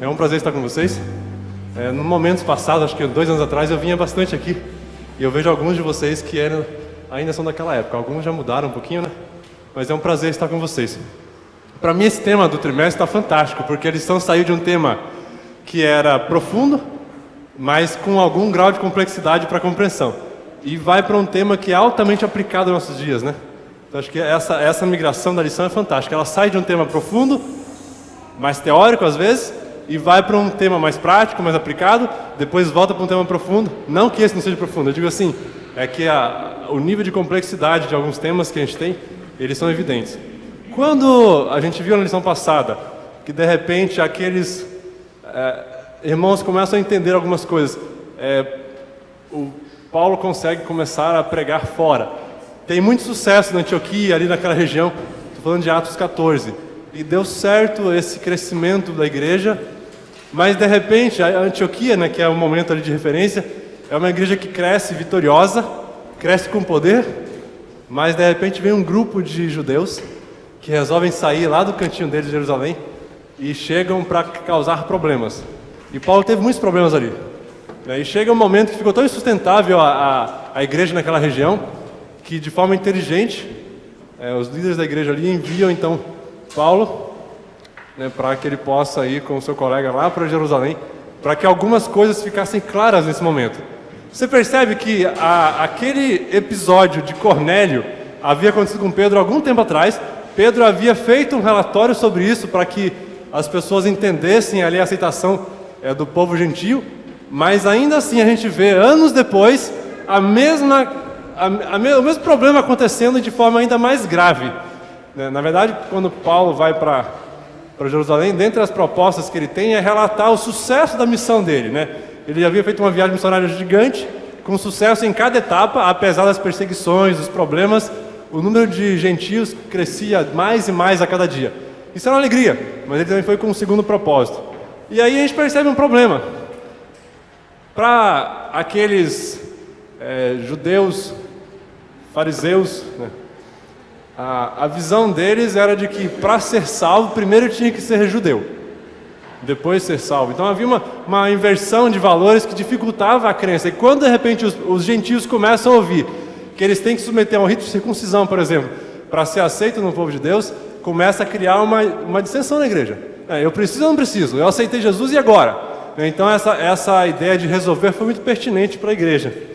É um prazer estar com vocês. No momentos passados, acho que 2 anos atrás, eu vinha bastante aqui. E eu vejo alguns de vocês que ainda são daquela época. Alguns já mudaram um pouquinho, né? Mas é um prazer estar com vocês. Para mim, esse tema do trimestre está fantástico, porque a lição saiu de um tema que era profundo, mas com algum grau de complexidade para compreensão. E vai para um tema que é altamente aplicado nos nossos dias, né? Então, acho que essa migração da lição é fantástica. Ela sai de um tema profundo, mais teórico às vezes, e vai para um tema mais prático, mais aplicado, depois volta para um tema profundo. Não que esse não seja profundo, eu digo assim, é que o nível de complexidade de alguns temas que a gente tem, eles são evidentes. Quando a gente viu na lição passada, que de repente aqueles irmãos começam a entender algumas coisas, o Paulo consegue começar a pregar fora. Tem muito sucesso na Antioquia, ali naquela região, estou falando de Atos 14. E deu certo esse crescimento da igreja, mas de repente a Antioquia, né, que é um momento ali de referência, é uma igreja que cresce vitoriosa, cresce com poder, mas de repente vem um grupo de judeus que resolvem sair lá do cantinho deles de Jerusalém e chegam para causar problemas. E Paulo teve muitos problemas ali. E chega um momento que ficou tão insustentável a igreja naquela região, que de forma inteligente, os líderes da igreja ali enviam então Paulo, né, para que ele possa ir com o seu colega lá para Jerusalém, para que algumas coisas ficassem claras nesse momento. Você percebe que aquele episódio de Cornélio havia acontecido com Pedro algum tempo atrás. Pedro havia feito um relatório sobre isso para que as pessoas entendessem ali a aceitação do povo gentio, mas ainda assim a gente vê anos depois o mesmo problema acontecendo de forma ainda mais grave. Na verdade, quando Paulo vai para Jerusalém, dentre as propostas que ele tem é relatar o sucesso da missão dele, né? Ele havia feito uma viagem missionária gigante, com sucesso em cada etapa, apesar das perseguições, dos problemas, o número de gentios crescia mais e mais a cada dia. Isso era uma alegria, mas ele também foi com um segundo propósito. E aí a gente percebe um problema. Para aqueles judeus, fariseus, né? A visão deles era de que para ser salvo, primeiro tinha que ser judeu, depois ser salvo. Então havia uma inversão de valores que dificultava a crença. E quando de repente os gentios começam a ouvir que eles têm que submeter a um rito de circuncisão, por exemplo, para ser aceito no povo de Deus, começa a criar uma dissensão na igreja. Eu preciso ou não preciso? Eu aceitei Jesus e agora? Então essa ideia de resolver foi muito pertinente para a igreja.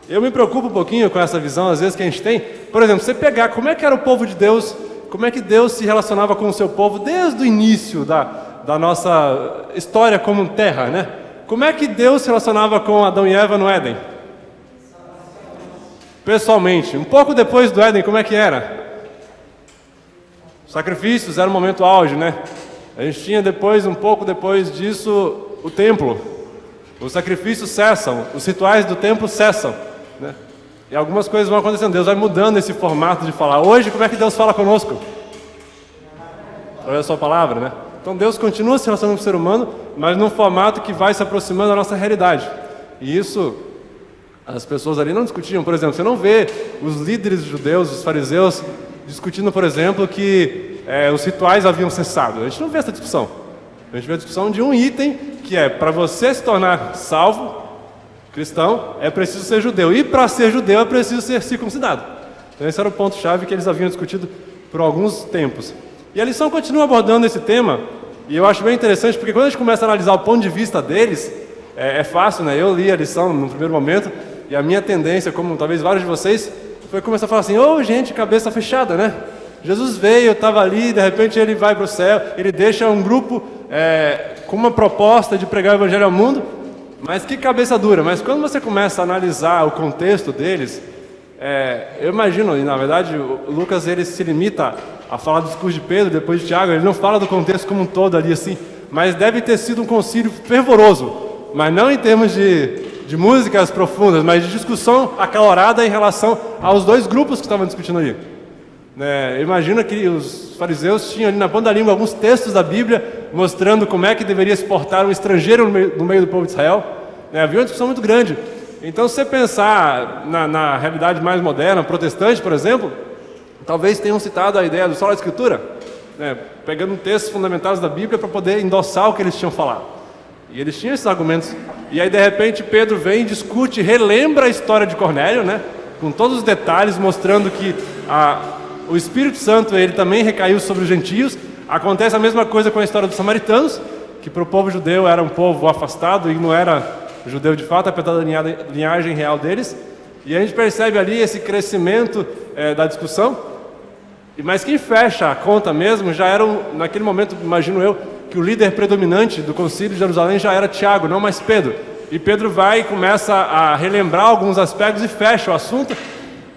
Eu me preocupo um pouquinho com essa visão, às vezes, que a gente tem. Por exemplo, você pegar como é que era o povo de Deus, como é que Deus se relacionava com o seu povo desde o início da nossa história como terra, né? Como é que Deus se relacionava com Adão e Eva no Éden? Pessoalmente. Um pouco depois do Éden, como é que era? Sacrifícios era o momento auge, né? A gente tinha um pouco depois disso, o templo. Os sacrifícios cessam, os rituais do templo cessam, né? E algumas coisas vão acontecendo. Deus vai mudando esse formato de falar. Hoje, como é que Deus fala conosco? Olha a sua palavra, né? Então Deus continua se relacionando com o ser humano, mas num formato que vai se aproximando da nossa realidade. E isso, as pessoas ali não discutiam. Por exemplo, você não vê os líderes judeus, os fariseus, discutindo, por exemplo, que os rituais haviam cessado. A gente não vê essa discussão. A gente vê a discussão de um item que para você se tornar salvo, cristão, é preciso ser judeu. E para ser judeu é preciso ser circuncidado. Então esse era o ponto-chave que eles haviam discutido por alguns tempos. E a lição continua abordando esse tema, e eu acho bem interessante, porque quando a gente começa a analisar o ponto de vista deles, é fácil, né? Eu li a lição no primeiro momento, e a minha tendência, como talvez vários de vocês, foi começar a falar assim, gente, cabeça fechada, né? Jesus veio, estava ali, de repente ele vai para o céu, ele deixa um grupo com uma proposta de pregar o evangelho ao mundo, mas que cabeça dura. Mas quando você começa a analisar o contexto deles, eu imagino, e na verdade o Lucas ele se limita a falar do discurso de Pedro, depois de Tiago, ele não fala do contexto como um todo ali assim, mas deve ter sido um concílio fervoroso, mas não em termos de músicas profundas, mas de discussão acalorada em relação aos dois grupos que estavam discutindo ali. Imagina que os fariseus tinham ali na ponta da língua alguns textos da Bíblia mostrando como é que deveria se portar um estrangeiro no meio do povo de Israel. Havia uma discussão muito grande. Então, se você pensar na realidade mais moderna, protestante, por exemplo, talvez tenham citado a ideia do Sola Escritura, né, pegando textos fundamentais da Bíblia para poder endossar o que eles tinham falado. E eles tinham esses argumentos. E aí, de repente, Pedro vem, discute, relembra a história de Cornélio, né, com todos os detalhes, mostrando que o Espírito Santo ele também recaiu sobre os gentios. Acontece a mesma coisa com a história dos samaritanos, que para o povo judeu era um povo afastado e não era judeu de fato, apesar da linhagem real deles. E a gente percebe ali esse crescimento da discussão. Mas quem fecha a conta mesmo já era, naquele momento, imagino eu, que o líder predominante do concílio de Jerusalém já era Tiago, não mais Pedro. E Pedro vai e começa a relembrar alguns aspectos e fecha o assunto.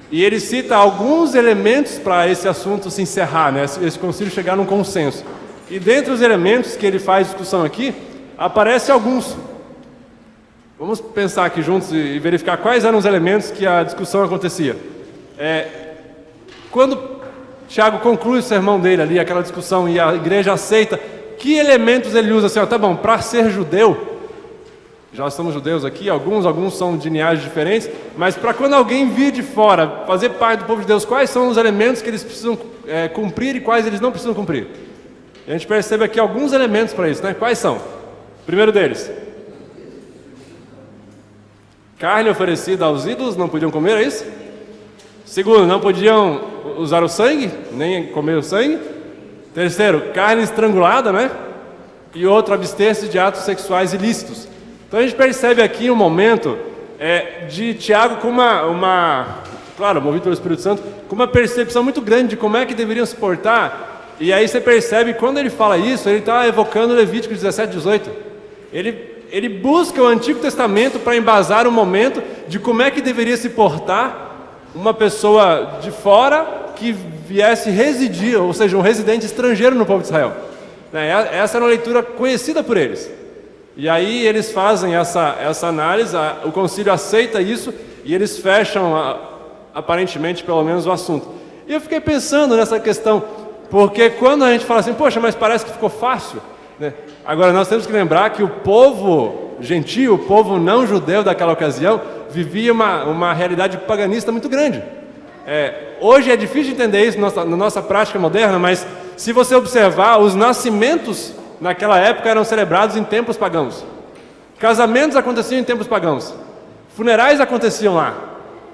E ele cita alguns elementos para esse assunto se encerrar, né? Esse concílio chegar num consenso. E dentre os elementos que ele faz discussão aqui, aparecem alguns. Vamos pensar aqui juntos e verificar quais eram os elementos que a discussão acontecia. Quando Tiago conclui o sermão dele ali, aquela discussão, e a igreja aceita, que elementos ele usa? Assim, ó, tá bom, para ser judeu, já somos judeus aqui, alguns são de linhagens diferentes, mas para quando alguém vir de fora, fazer parte do povo de Deus, quais são os elementos que eles precisam cumprir e quais eles não precisam cumprir? E a gente percebe aqui alguns elementos para isso, né? Quais são? Primeiro deles, carne oferecida aos ídolos, não podiam comer, é isso? Segundo, não podiam usar o sangue, nem comer o sangue. Terceiro, carne estrangulada, né? E outro, abster-se de atos sexuais ilícitos. Então a gente percebe aqui um momento de Tiago com claro, movido pelo Espírito Santo, com uma percepção muito grande de como é que deveriam se portar. E aí você percebe, quando ele fala isso, ele está evocando Levítico 17, 18. Ele busca o Antigo Testamento para embasar o momento de como é que deveria se portar uma pessoa de fora que viesse residir, ou seja, um residente estrangeiro no povo de Israel. Essa era uma leitura conhecida por eles. E aí eles fazem essa análise, o concílio aceita isso e eles fecham, aparentemente, pelo menos, o assunto. E eu fiquei pensando nessa questão, porque quando a gente fala assim, poxa, mas parece que ficou fácil, né? Agora nós temos que lembrar que o povo gentio, o povo não judeu daquela ocasião, vivia uma realidade paganista muito grande. Hoje é difícil de entender isso na nossa prática moderna, mas se você observar, os nascimentos naquela época eram celebrados em templos pagãos. Casamentos aconteciam em templos pagãos. Funerais aconteciam lá.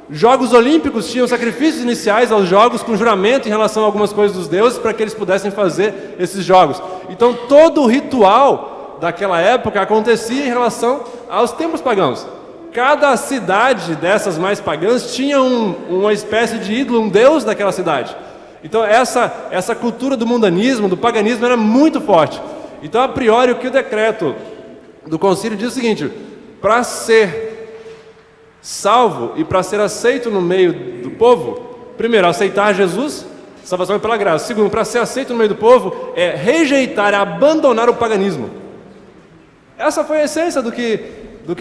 Jogos olímpicos tinham sacrifícios iniciais aos jogos com juramento em relação a algumas coisas dos deuses para que eles pudessem fazer esses jogos. Então todo o ritual daquela época acontecia em relação aos templos pagãos. Cada cidade dessas mais pagãs tinha uma espécie de ídolo, um deus daquela cidade. Então essa cultura do mundanismo, do paganismo era muito forte. Então, a priori, o que o decreto do concílio diz é o seguinte: para ser salvo e para ser aceito no meio do povo, primeiro, aceitar Jesus, salvação é pela graça. Segundo, para ser aceito no meio do povo, é rejeitar, é abandonar o paganismo. Essa foi a essência do que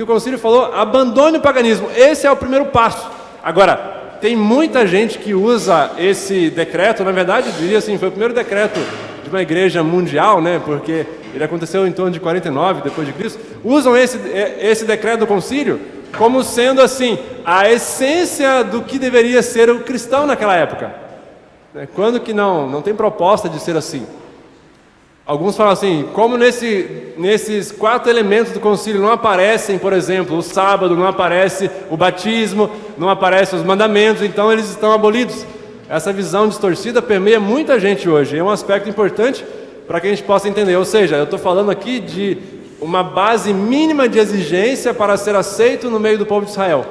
o concílio falou: abandone o paganismo. Esse é o primeiro passo. Agora, tem muita gente que usa esse decreto, na verdade, eu diria assim, foi o primeiro decreto de uma igreja mundial, né, porque ele aconteceu em torno de 49 depois de Cristo, usam esse decreto do concílio como sendo assim a essência do que deveria ser o cristão naquela época. Quando que não tem proposta de ser assim? Alguns falam assim, como nesses 4 elementos do concílio não aparecem, por exemplo, o sábado, não aparece o batismo, não aparecem os mandamentos, então eles estão abolidos. Essa visão distorcida permeia muita gente hoje, é um aspecto importante para que a gente possa entender. Ou seja, eu estou falando aqui de uma base mínima de exigência para ser aceito no meio do povo de Israel,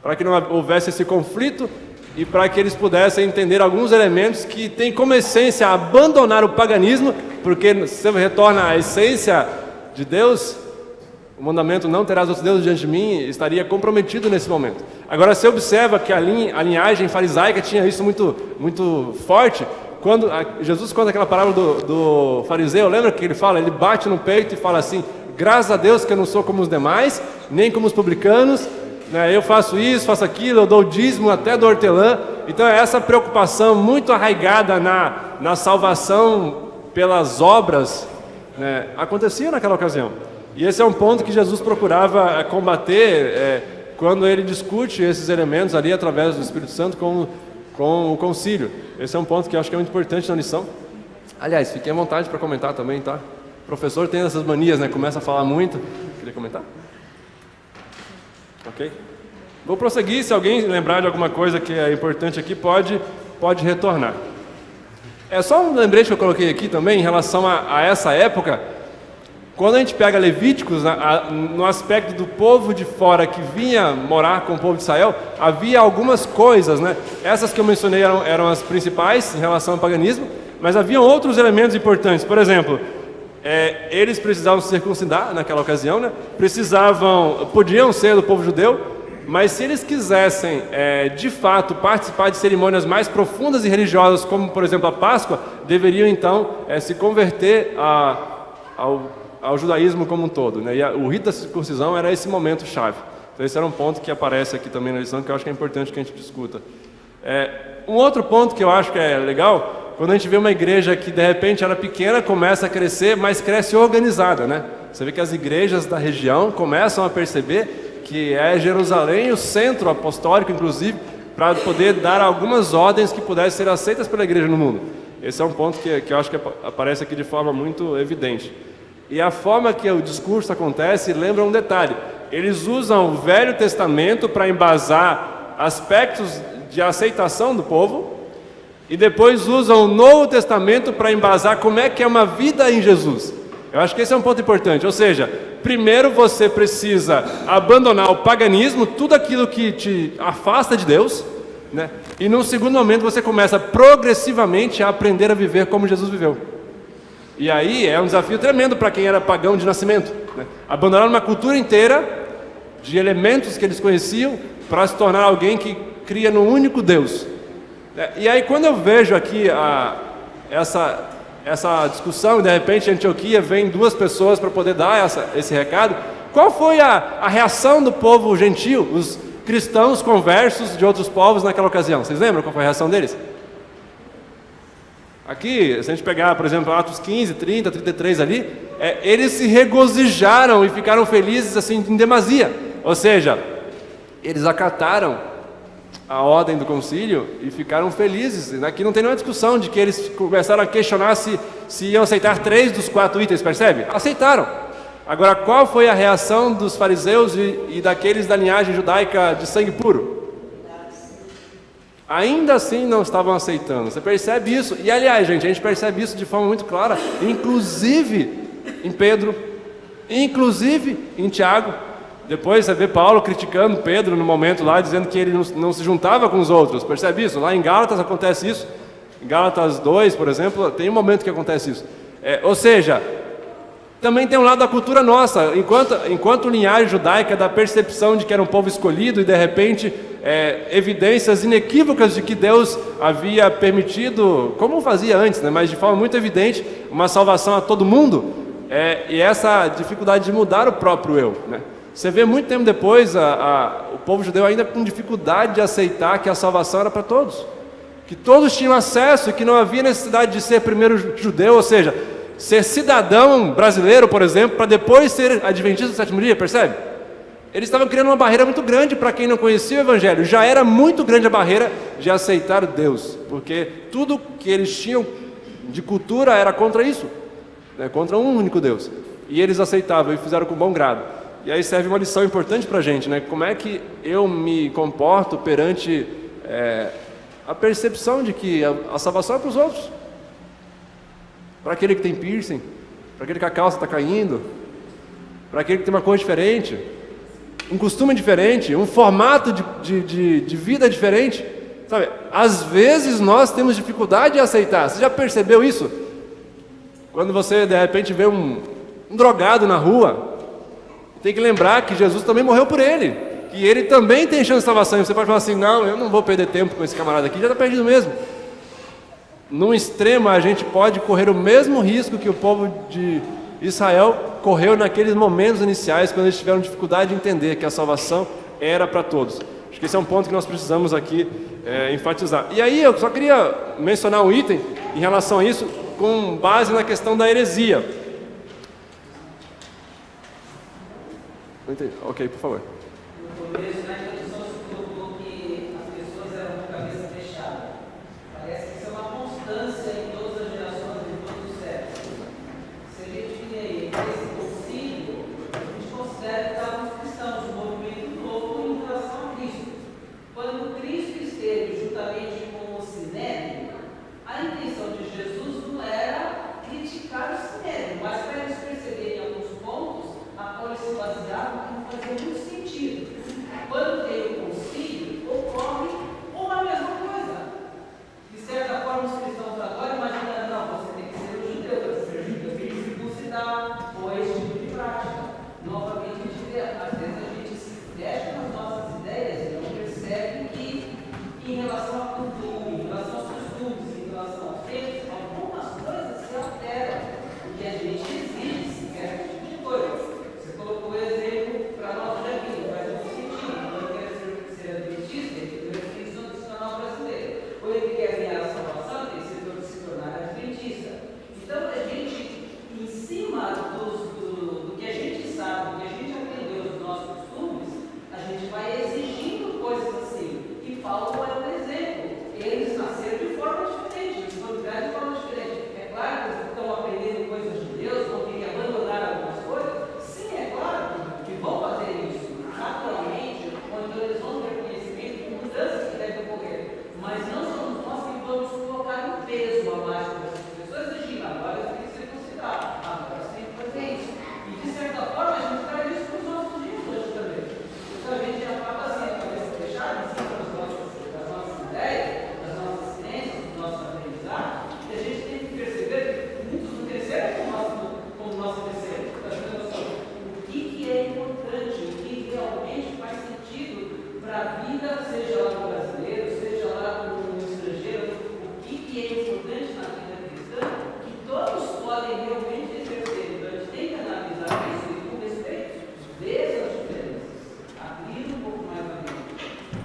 para que não houvesse esse conflito e para que eles pudessem entender alguns elementos que têm como essência abandonar o paganismo, porque se você retorna à essência de Deus, o mandamento não terás outros deuses diante de mim estaria comprometido nesse momento. Agora você observa que a linhagem farisaica tinha isso muito, muito forte. Quando Jesus conta aquela parábola do fariseu, lembra que ele fala? Ele bate no peito e fala assim: graças a Deus que eu não sou como os demais, nem como os publicanos, né? Eu faço isso, faço aquilo, eu dou dízimo até do hortelã. Então essa preocupação muito arraigada na salvação pelas obras, né, acontecia naquela ocasião. E esse é um ponto que Jesus procurava combater quando ele discute esses elementos ali através do Espírito Santo, como com o concílio. Esse é um ponto que eu acho que é muito importante na lição. Aliás, fiquem à vontade para comentar também, tá? O professor tem essas manias, né? Começa a falar muito. Queria comentar? Ok? Vou prosseguir. Se alguém lembrar de alguma coisa que é importante aqui, pode retornar. É só um lembrete que eu coloquei aqui também em relação a essa época. Quando a gente pega Levíticos, no aspecto do povo de fora que vinha morar com o povo de Israel, havia algumas coisas, né? Essas que eu mencionei eram as principais em relação ao paganismo, mas havia outros elementos importantes. Por exemplo, eles precisavam se circuncidar naquela ocasião, né? Podiam ser do povo judeu, mas se eles quisessem, de fato, participar de cerimônias mais profundas e religiosas, como, por exemplo, a Páscoa, deveriam, então, se converter ao judaísmo como um todo, né? E o rito da circuncisão era esse momento chave. Então, esse era um ponto que aparece aqui também na lição, que eu acho que é importante que a gente discuta. Um outro ponto que eu acho que é legal, quando a gente vê uma igreja que, de repente, era pequena, começa a crescer, mas cresce organizada, né? Você vê que as igrejas da região começam a perceber que é Jerusalém o centro apostólico, inclusive, para poder dar algumas ordens que pudessem ser aceitas pela igreja no mundo. Esse é um ponto que eu acho que aparece aqui de forma muito evidente. E a forma que o discurso acontece lembra um detalhe. Eles usam o Velho Testamento para embasar aspectos de aceitação do povo e depois usam o Novo Testamento para embasar como é que é uma vida em Jesus. Eu acho que esse é um ponto importante, ou seja, primeiro você precisa abandonar o paganismo, tudo aquilo que te afasta de Deus, né? E num segundo momento você começa progressivamente a aprender a viver como Jesus viveu. E aí é um desafio tremendo para quem era pagão de nascimento, né? Abandonar uma cultura inteira de elementos que eles conheciam para se tornar alguém que cria no único Deus. E aí quando eu vejo aqui essa discussão, e de repente em Antioquia vem duas pessoas para poder dar esse recado, qual foi a reação do povo gentil, os cristãos conversos de outros povos naquela ocasião? Vocês lembram qual foi a reação deles? Aqui, se a gente pegar, por exemplo, Atos 15, 30, 33 ali, eles se regozijaram e ficaram felizes assim em demasia. Ou seja, eles acataram a ordem do concílio e ficaram felizes. Aqui não tem nenhuma discussão de que eles começaram a questionar se iam aceitar 3 dos 4 itens, percebe? Aceitaram. Agora, qual foi a reação dos fariseus e daqueles da linhagem judaica de sangue puro? Ainda assim não estavam aceitando. Você percebe isso? E aliás, gente, a gente percebe isso de forma muito clara, inclusive em Pedro, inclusive em Tiago. Depois você vê Paulo criticando Pedro no momento lá, dizendo que ele não se juntava com os outros. Percebe isso? Lá em Gálatas acontece isso. Em Gálatas 2, por exemplo, tem um momento que acontece isso. Ou seja, também tem um lado da cultura nossa. Enquanto linhagem judaica da percepção de que era um povo escolhido e de repente evidências inequívocas de que Deus havia permitido, como fazia antes, né, mas de forma muito evidente, uma salvação a todo mundo, e essa dificuldade de mudar o próprio eu, né? Você vê muito tempo depois o povo judeu ainda com dificuldade de aceitar que a salvação era para todos, que todos tinham acesso e que não havia necessidade de ser primeiro judeu, ou seja, ser cidadão brasileiro, por exemplo, para depois ser adventista do sétimo dia, percebe? Eles estavam criando uma barreira muito grande para quem não conhecia o Evangelho. Já era muito grande a barreira de aceitar Deus, porque tudo que eles tinham de cultura era contra isso, né? Contra um único Deus. E eles aceitavam e fizeram com bom grado. E aí serve uma lição importante para a gente, né? Como é que eu me comporto perante a percepção de que a salvação é para os outros? Para aquele que tem piercing, para aquele que a calça está caindo, para aquele que tem uma cor diferente, um costume diferente, um formato de vida diferente, sabe? Às vezes nós temos dificuldade de aceitar. Você já percebeu isso? Quando você de repente vê um drogado na rua, tem que lembrar que Jesus também morreu por ele, que ele também tem chance de salvação. E você pode falar assim: não, eu não vou perder tempo com esse camarada aqui, já está perdido mesmo. Num extremo, a gente pode correr o mesmo risco que o povo de Israel correu naqueles momentos iniciais, quando eles tiveram dificuldade de entender que a salvação era para todos. Acho que esse é um ponto que nós precisamos aqui enfatizar. E aí eu só queria mencionar um item em relação a isso, com base na questão da heresia. Ok, por favor. No começo, na introdução, você colocou que as pessoas eram com a cabeça fechada. Paulo é um exemplo. Eles nasceram de forma diferente, eles foram criados de forma diferente. É claro que eles estão aprendendo coisas de Deus, vão ter que abandonar algumas coisas. Sim, é claro que vão fazer isso naturalmente, quando eles vão ter conhecimento de mudanças que devem ocorrer. Mas não somos nós que vamos colocar um peso abaixo dessas pessoas, exigindo agora eles têm que ser considerados, agora eles têm que fazer isso. E de certa forma a gente traz isso para os nossos dias hoje também. Então a gente acaba assim, a cabeça fechada em cima das nossas ideias, das nossas ciências, dos nossos aprendizados, e a gente tem que perceber que muitos não cresceram como nós crescemos. O que é importante, o que realmente faz sentido para a vida, seja lá no brasileiro, seja lá no estrangeiro, o que é importante na vida cristã, que todos podem realmente exercer. Então a gente tem que analisar isso e com respeito, ver as diferenças, abrir um pouco mais a mente.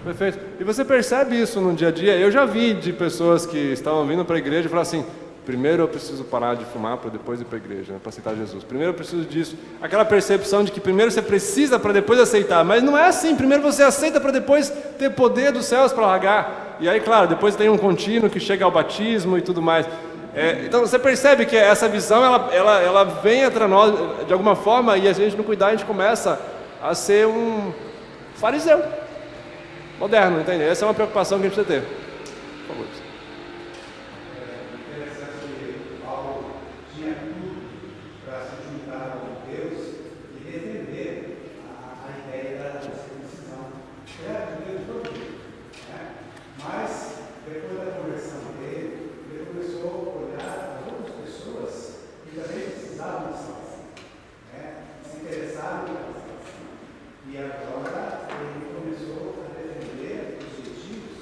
Perfeito. E você percebe isso no dia a dia? Eu já vi de pessoas que estavam vindo para a igreja e falaram assim: primeiro eu preciso parar de fumar para depois ir para a igreja, né, para aceitar Jesus. Primeiro eu preciso disso. Aquela percepção de que primeiro você precisa para depois aceitar. Mas não é assim. Primeiro você aceita para depois ter poder dos céus para largar. E aí, claro, depois tem um contínuo que chega ao batismo e tudo mais. Então você percebe que essa visão ela vem entre nós de alguma forma, e a gente não cuidar, a gente começa a ser um fariseu moderno, entende? Essa é uma preocupação que a gente precisa ter. Por favor. Interessante que Paulo tinha tudo para se juntar com Deus e defender a ideia da circuncisão. Era de Deus todo dia, né? Mas, depois da conversão dele, ele começou a olhar para outras pessoas que também precisavam de salvação, né? Se interessaram pela salvação. E agora ele começou a defender os gentios.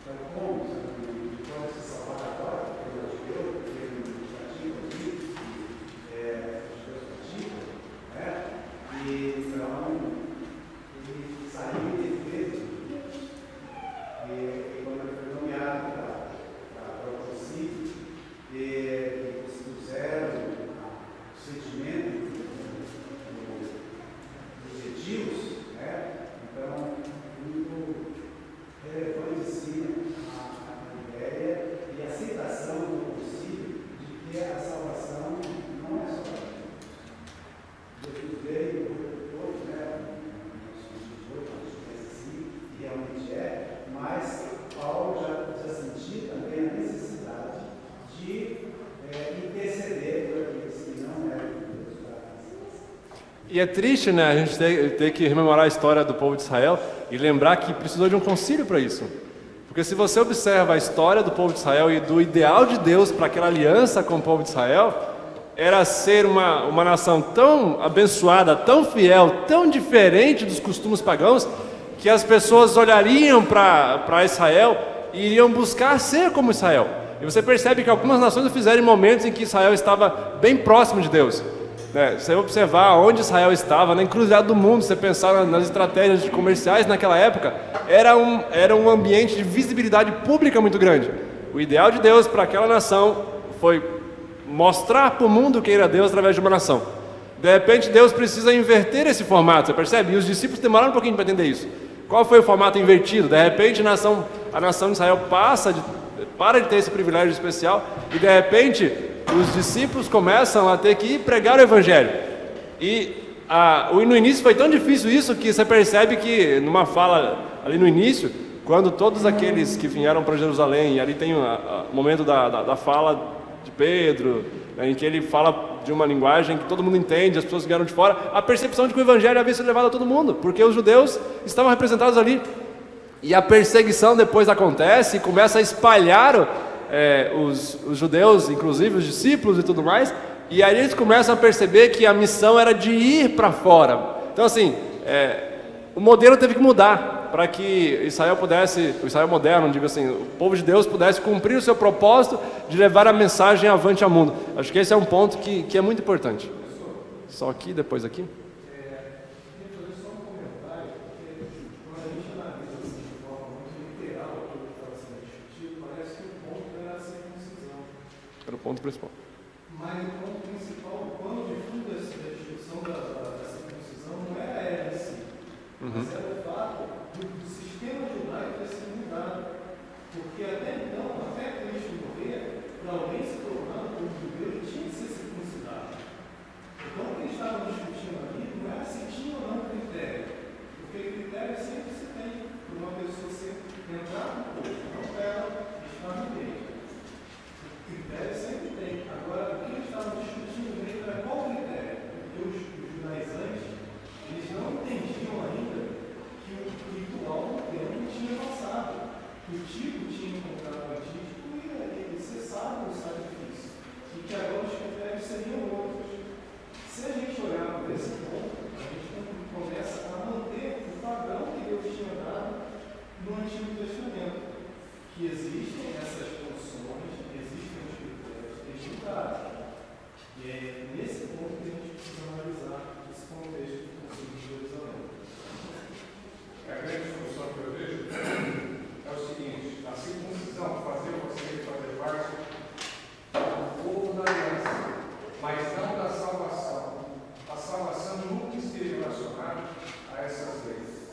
Então, como pode se salvar agora? Porque o judeu, porque ele pratica os ritos que os judeus praticam, né? E então, ele saiu em defesa. E quando ele foi nomeado para o concílio, eles puseram o sentimento dos gentios, né? Então, muito relevante sim a ideia e a aceitação do concílio de que a salvação não é só para Jesus veio por todos, né? Assim, e realmente é, mas Paulo já sentia também a necessidade de interceder por aqueles que não eram de Deus para a salvação. E é triste, né, a gente ter que rememorar a história do povo de Israel e lembrar que precisou de um concílio para isso. Porque se você observa a história do povo de Israel e do ideal de Deus para aquela aliança com o povo de Israel, era ser uma nação tão abençoada, tão fiel, tão diferente dos costumes pagãos, que as pessoas olhariam para Israel e iriam buscar ser como Israel. E você percebe que algumas nações o fizeram em momentos em que Israel estava bem próximo de Deus. Se você observar onde Israel estava, na encruzilhada do mundo, você pensar nas estratégias comerciais naquela época, era um ambiente de visibilidade pública muito grande. O ideal de Deus para aquela nação foi mostrar para o mundo quem era Deus através de uma nação. De repente Deus precisa inverter esse formato, você percebe? E os discípulos demoraram um pouquinho para entender isso. Qual foi o formato invertido? De repente a nação de Israel para de ter esse privilégio especial e de repente os discípulos começam a ter que pregar o Evangelho. E no início foi tão difícil isso que você percebe que numa fala ali no início, quando todos aqueles que vieram para Jerusalém, e ali tem o momento da fala de Pedro, né, em que ele fala de uma linguagem que todo mundo entende, as pessoas que vieram de fora, a percepção de que o Evangelho havia sido levado a todo mundo, porque os judeus estavam representados ali. E a perseguição depois acontece e começa a espalhar os judeus, inclusive os discípulos e tudo mais, e aí eles começam a perceber que a missão era de ir para fora. Então assim, o modelo teve que mudar para que o Israel moderno, digo assim, o povo de Deus pudesse cumprir o seu propósito de levar a mensagem avante ao mundo. Acho que esse é um ponto que é muito importante. Só aqui, depois aqui. Era o ponto principal. Mas o ponto principal, o pano de fundo da discussão da circuncisão não era ela em si, mas era o fato do sistema judaico ter sido mudado. Antigo Testamento, que existem essas funções, existem os critérios estudados. E é nesse ponto que a gente precisa analisar esse contexto do Concílio de Jerusalém. A grande solução que eu vejo é o seguinte: a circuncisão fazer você fazer parte do povo da aliança, mas não da salvação. A salvação nunca esteve relacionada a essas leis.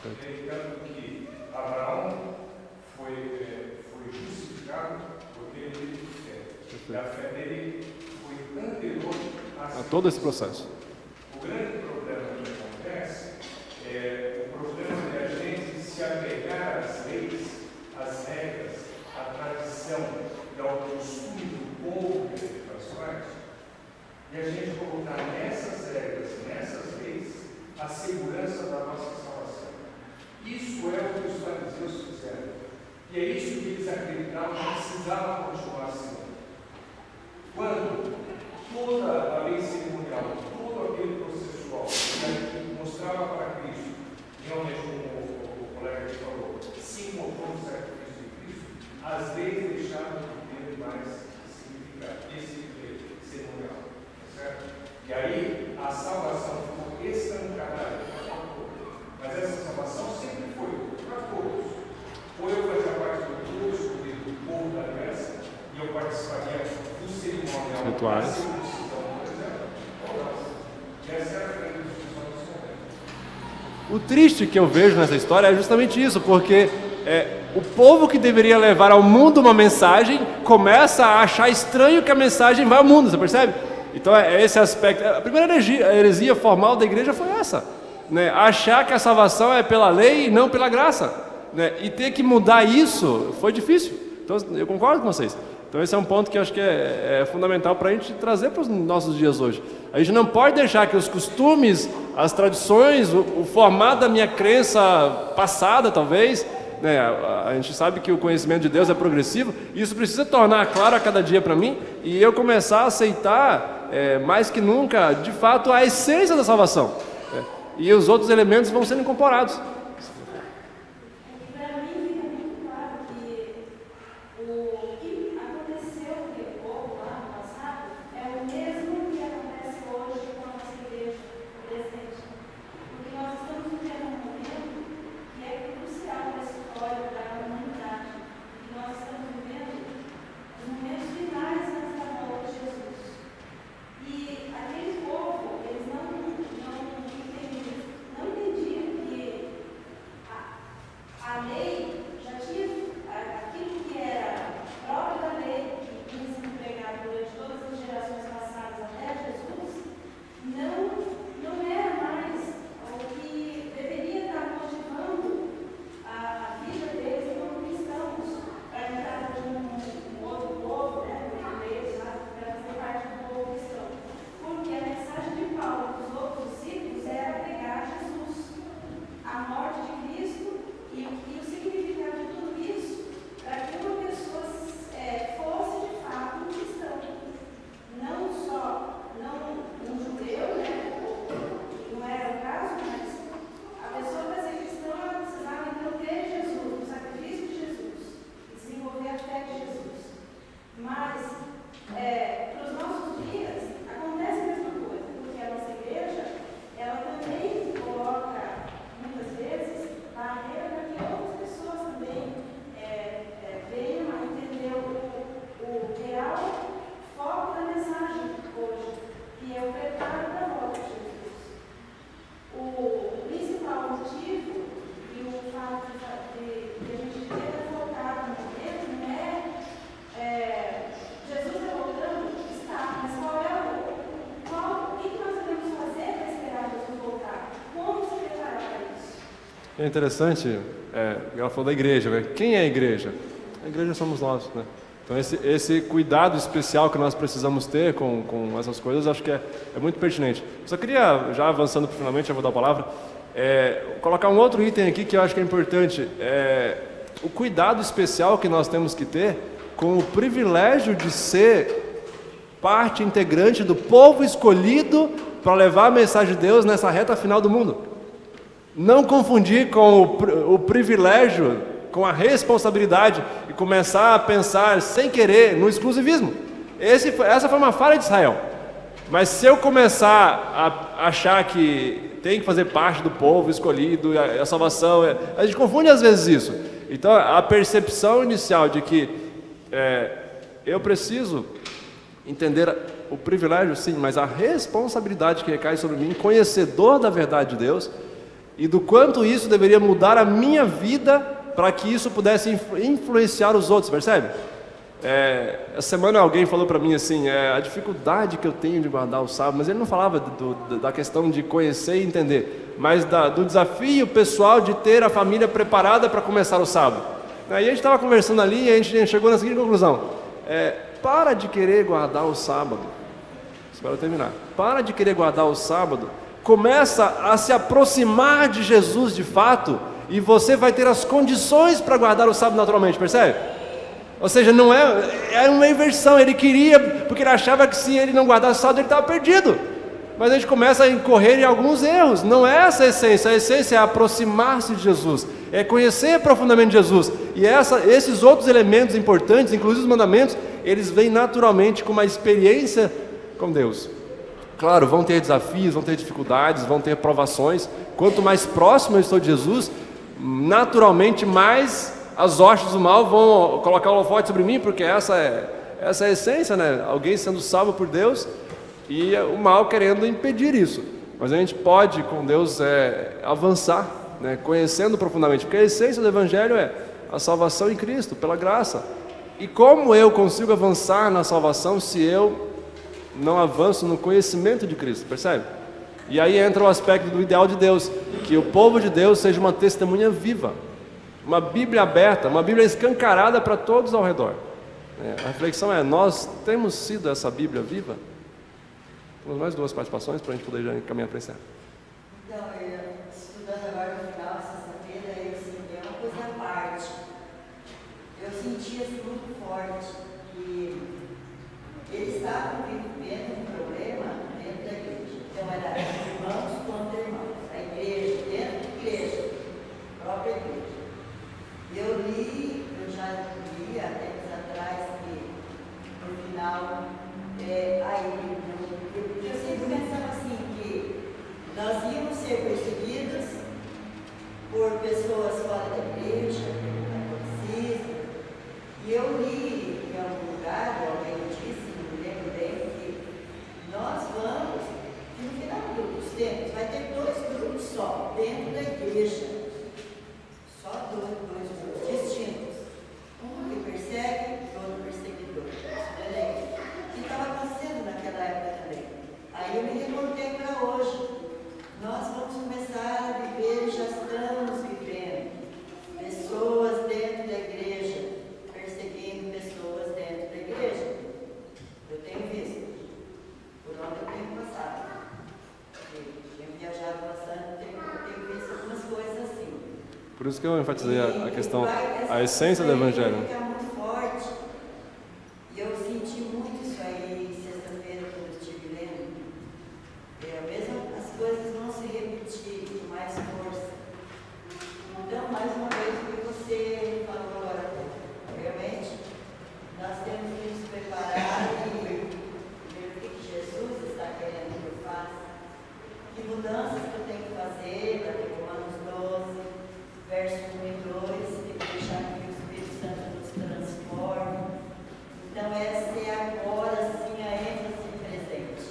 Lembrando que Abraão foi justificado porque ele teve fé. E a fé dele foi anterior A todo esse processo. O grande problema que acontece é o problema de a gente se apegar às leis, às regras, à tradição e ao costume do povo que ele faz parte, e a gente colocar nessas regras, nessas leis, a segurança da nossa salvação. Isso é o que os fariseus fizeram. E é isso que eles acreditavam que precisava continuar sendo. Quando toda a lei cerimonial, todo aquele processual que mostrava para Cristo, realmente como o colega que falou, se encontrou no sacrifício de Cristo, as leis deixaram de ter mais significado, esse cerimonial, certo? E aí a salvação ficou escancarada para todos. Mas essa salvação sempre foi para todos. Ou eu fazia parte do povo escolhido, do povo da aliança, e eu participaria do cerimonial Rituais. da circuncisão, por exemplo, ou não. E essa era a grande discussão desse momento. O triste que eu vejo nessa história é justamente isso, porque o povo que deveria levar ao mundo uma mensagem começa a achar estranho que a mensagem vai ao mundo, você percebe? Então é esse aspecto. A primeira heresia formal da igreja foi essa, né? Achar que a salvação é pela lei e não pela graça, né? E ter que mudar isso foi difícil. Então eu concordo com vocês. Então esse é um ponto que eu acho que é fundamental para a gente trazer para os nossos dias hoje. A gente não pode deixar que os costumes, as tradições, o formato da minha crença passada, talvez, né? A gente sabe que o conhecimento de Deus é progressivo, e isso precisa tornar claro a cada dia para mim, e eu começar a aceitar, mais que nunca, de fato, a essência da salvação. E os outros elementos vão sendo incorporados. Para mim fica muito claro que o que aconteceu com o povo lá no passado é o mesmo que acontece hoje com a nossa igreja presente. Porque nós estamos vivendo um momento que é crucial para a história da humanidade. E nós estamos vivendo os momentos finais antes da volta de Jesus. E aquele povo, eles não entendiam que a lei já tinha aquilo que era próprio da lei, que tinha sido pregado durante todas as gerações passadas até Jesus, não era mais o que deveria estar motivando a vida deles como cristãos, para entrar de um outro povo, né, para fazer parte do povo cristão. Porque a mensagem de Paulo para os outros discípulos era pregar Jesus, a morte de Cristo e o significado de tudo isso, para que uma pessoa fosse de fato um cristão. Não só, não um judeu, né, não era o caso, mas a pessoa para ser cristã ela precisava então ter Jesus, o sacrifício de Jesus, e desenvolver a fé de Jesus. Mas, para os nossos dias, acontece a mesma coisa, porque a nossa igreja, ela também coloca, muitas vezes, barreira para que outras pessoas também venham a entender o real foco da mensagem hoje, que é o preparo da volta de Jesus. O principal motivo e o fato de a gente ter voltado no momento não é Jesus está voltando, está, mas o que nós devemos fazer para esperar Jesus voltar? Como se preparar para isso? É interessante, ela falou da igreja, né? Quem é a igreja? A igreja somos nós, né? Então esse cuidado especial que nós precisamos ter com essas coisas, acho que é muito pertinente. Eu só queria, já avançando finalmente, eu vou dar a palavra, colocar um outro item aqui que eu acho que é importante, o cuidado especial que nós temos que ter com o privilégio de ser parte integrante do povo escolhido para levar a mensagem de Deus nessa reta final do mundo. Não confundir com o privilégio com a responsabilidade e começar a pensar sem querer no exclusivismo. Essa foi uma falha de Israel. Mas se eu começar a achar que tem que fazer parte do povo escolhido, a salvação, a gente confunde às vezes isso. Então a percepção inicial de que eu preciso entender o privilégio, sim, mas a responsabilidade que recai sobre mim, conhecedor da verdade de Deus, e do quanto isso deveria mudar a minha vida para que isso pudesse influenciar os outros, percebe? Essa semana alguém falou para mim assim, a dificuldade que eu tenho de guardar o sábado, mas ele não falava da questão de conhecer e entender, mas do desafio pessoal de ter a família preparada para começar o sábado. Aí a gente estava conversando ali e a gente chegou na seguinte conclusão: para de querer guardar o sábado. Espero terminar. Para de querer guardar o sábado, começa a se aproximar de Jesus de fato, e você vai ter as condições para guardar o sábado naturalmente, percebe? Ou seja, não é uma inversão. Ele queria, porque ele achava que se ele não guardasse o sábado, ele estava perdido. Mas a gente começa a incorrer em alguns erros. Não é essa a essência é aproximar-se de Jesus, é conhecer profundamente Jesus. E esses outros elementos importantes, inclusive os mandamentos, eles vêm naturalmente com uma experiência com Deus. Claro, vão ter desafios, vão ter dificuldades, vão ter provações. Quanto mais próximo eu estou de Jesus, naturalmente mais as hostes do mal vão colocar o holofote sobre mim, porque essa é a essência, né? Alguém sendo salvo por Deus e o mal querendo impedir isso. Mas a gente pode, com Deus, avançar, né? Conhecendo profundamente, porque a essência do Evangelho é a salvação em Cristo, pela graça. E como eu consigo avançar na salvação se eu não avanço no conhecimento de Cristo, percebe? E aí entra o aspecto do ideal de Deus, que o povo de Deus seja uma testemunha viva, uma Bíblia aberta, uma Bíblia escancarada para todos ao redor. A reflexão nós temos sido essa Bíblia viva? Temos mais 2 participações para a gente poder já encaminhar para encerrar. Então, estudando agora no final, sexta-feira, é uma coisa à parte. Eu senti assim muito forte que eles estavam vivendo um problema dentro da igreja. Então, era irmãos contra irmãos, a igreja, dentro da igreja, a própria igreja. Eu já li há tempos atrás que no final, eu sempre pensava assim, que nós íamos ser perseguidos por pessoas fora da igreja, pelo catolicismo, e eu li em algum lugar, alguém disse, não me lembro bem, que nós vamos, no final dos tempos, vai ter 2 grupos só dentro da igreja. Só dois grupos distintos. Um que persegue e outro perseguidor. E estava acontecendo naquela época também. Aí eu me remontei para hoje. Nós vamos começar a viver, já estamos vivendo, pessoas dentro da igreja, perseguindo pessoas dentro da igreja. Eu tenho visto. Por onde eu tenho passado. Tenho viajado bastante, tenho visto algumas coisas assim. Por isso que eu enfatizei a questão, a essência do Evangelho. É muito forte. E eu senti muito isso aí sexta-feira, quando eu estive lendo. Mesmo as coisas vão se repetir com mais força. Então, mais uma vez, o que você falou agora, realmente, nós temos que nos preparar e ver o que Jesus está querendo que eu faça. Que mudanças que eu tenho que fazer para ter Romanos 12. Verso 1 e 2, tem que deixar que o Espírito Santo nos transforme. Então, essa é agora sim a ênfase presente.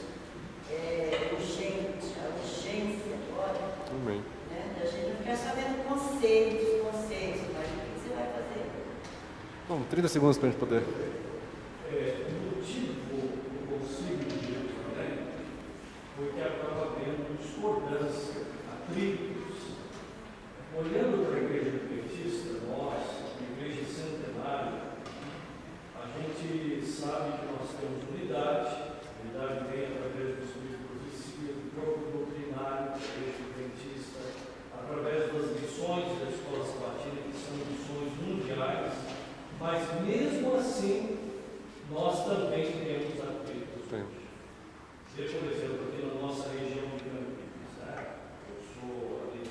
Urgente, a urgência agora. Amém. Né? Da gente não ficar só vendo conceitos, mas o que você vai fazer? Bom, 30 segundos para a gente poder. O motivo do Concílio de Jerusalém foi que estava havendo discordância, atritos. Olhando para a igreja adventista, nós, a igreja centenária, a gente sabe que nós temos unidade vem através do Espírito de Profecia, do próprio doutrinário da igreja adventista, através das lições da escola sabatina, que são lições mundiais, mas mesmo assim, nós também temos atritos. Veja, por exemplo, aqui na nossa região de Campinas, eu sou ali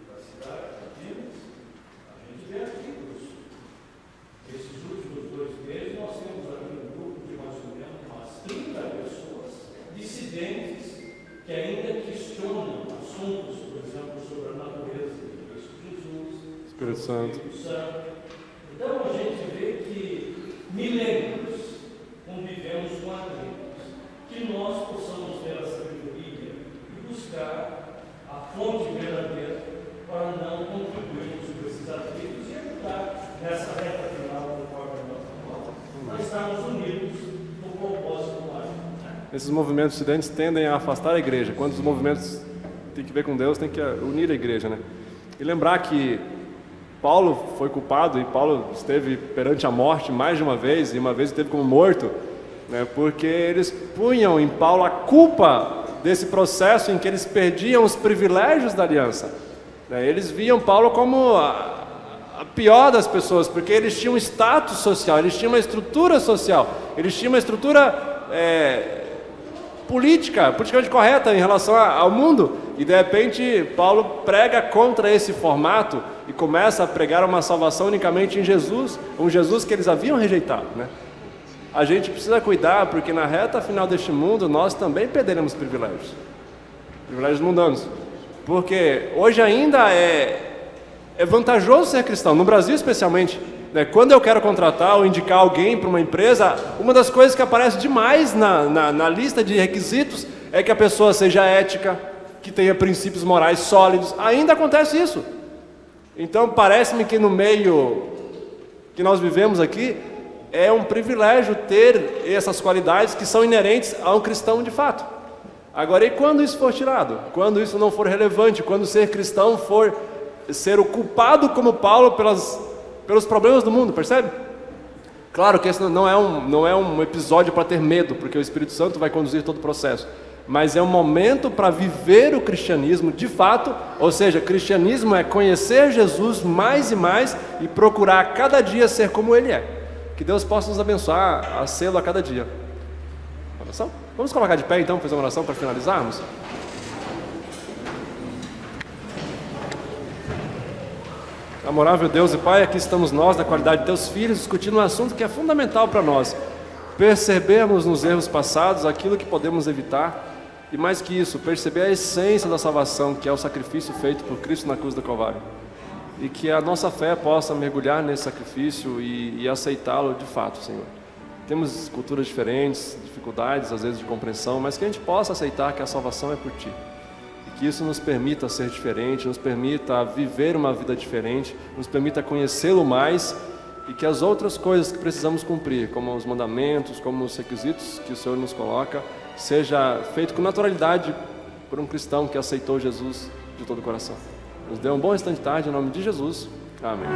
da cidade de Campinas, Espírito Santo. Então a gente vê que milênios convivemos com a Deus, que nós possamos ter a sabedoria e buscar a fonte verdadeira para não contribuirmos com esses atritos e ajudar nessa reta final conforme nós estamos unidos no propósito maior. Esses movimentos dissidentes tendem a afastar a igreja, quando os movimentos têm que ver com Deus, tem que unir a igreja, né? E lembrar que Paulo foi culpado e Paulo esteve perante a morte mais de uma vez, e uma vez esteve como morto, né? Porque eles punham em Paulo a culpa desse processo em que eles perdiam os privilégios da aliança, né? Eles viam Paulo como a pior das pessoas, porque eles tinham um status social, eles tinham uma estrutura social, eles tinham uma estrutura politicamente correta em relação ao mundo, e de repente Paulo prega contra esse formato e começa a pregar uma salvação unicamente em Jesus, um Jesus que eles haviam rejeitado, né? A gente precisa cuidar, porque na reta final deste mundo nós também perderemos privilégios mundanos, porque hoje ainda é vantajoso ser cristão, no Brasil especialmente, né? Quando eu quero contratar ou indicar alguém para uma empresa, uma das coisas que aparece demais na lista de requisitos é que a pessoa seja ética, que tenha princípios morais sólidos. Ainda acontece isso. Então parece-me que no meio que nós vivemos aqui, é um privilégio ter essas qualidades que são inerentes a um cristão de fato. Agora, e quando isso for tirado? Quando isso não for relevante? Quando ser cristão for ser o culpado como Paulo pelos problemas do mundo, percebe? Claro que esse não é um episódio para ter medo, porque o Espírito Santo vai conduzir todo o processo, mas é um momento para viver o cristianismo de fato, ou seja, cristianismo é conhecer Jesus mais e mais e procurar cada dia ser como Ele é. Que Deus possa nos abençoar a sê-lo a cada dia. Oração? Vamos colocar de pé então, fazer uma oração para finalizarmos? Amorável Deus e Pai, aqui estamos nós, na qualidade de Teus filhos, discutindo um assunto que é fundamental para nós. Percebermos nos erros passados aquilo que podemos evitar, e mais que isso, perceber a essência da salvação, que é o sacrifício feito por Cristo na cruz do Calvário. E que a nossa fé possa mergulhar nesse sacrifício e aceitá-lo de fato, Senhor. Temos culturas diferentes, dificuldades às vezes de compreensão, mas que a gente possa aceitar que a salvação é por Ti. E que isso nos permita ser diferente, nos permita viver uma vida diferente, nos permita conhecê-lo mais, e que as outras coisas que precisamos cumprir, como os mandamentos, como os requisitos que o Senhor nos coloca, seja feito com naturalidade por um cristão que aceitou Jesus de todo o coração. Nos dê um bom restante de tarde, em nome de Jesus. Amém.